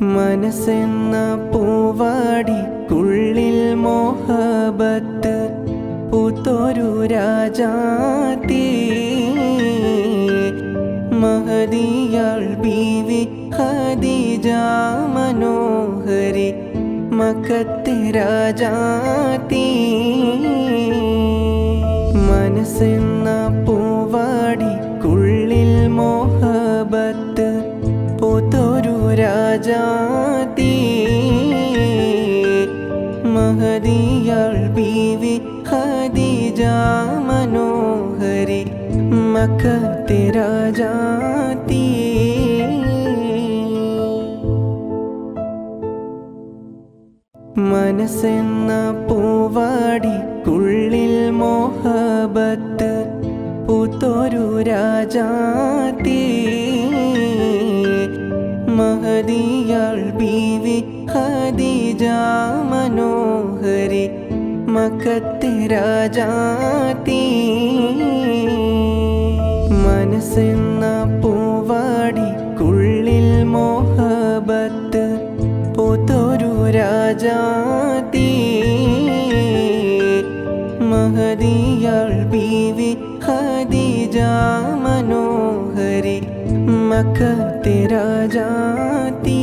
മനസ്സെന്ന പൂവാടിക്കുള്ളിൽ മോഹബത്ത് പൂത്തൊരു രാജാത്തി മഹദിയാൾ ബീവി ഖദീജ മനോഹരി മക്കത്തെ രാജാത്തി. മനസ്സെന്ന പൂവാടിക്കുള്ളിൽ മോഹബത്ത് പൂത്തൊരു രാജാത്തി മഹദിയാൾ ബീവി ഖദീജ മനോഹരി മക്കത്തെ രാജാത്തി. മനസ്സെന്ന പൂവാടിക്കുള്ളിൽ മോഹബത്ത് പൂത്തൊരു രാജാത്തി മഹദിയാൾ ബീവി ഖദീജ മനോഹരി മക്കത്തെ രാജാത്തി. മനസ്സെന്ന പൂവാടിക്കുള്ളിൽ മോഹബത്ത് പൂത്തൊരു രാജാത്തി മഹദിയാൾ ബീവി ഖദീജ മനോഹരി മക്കത്തെ രാജാത്തി.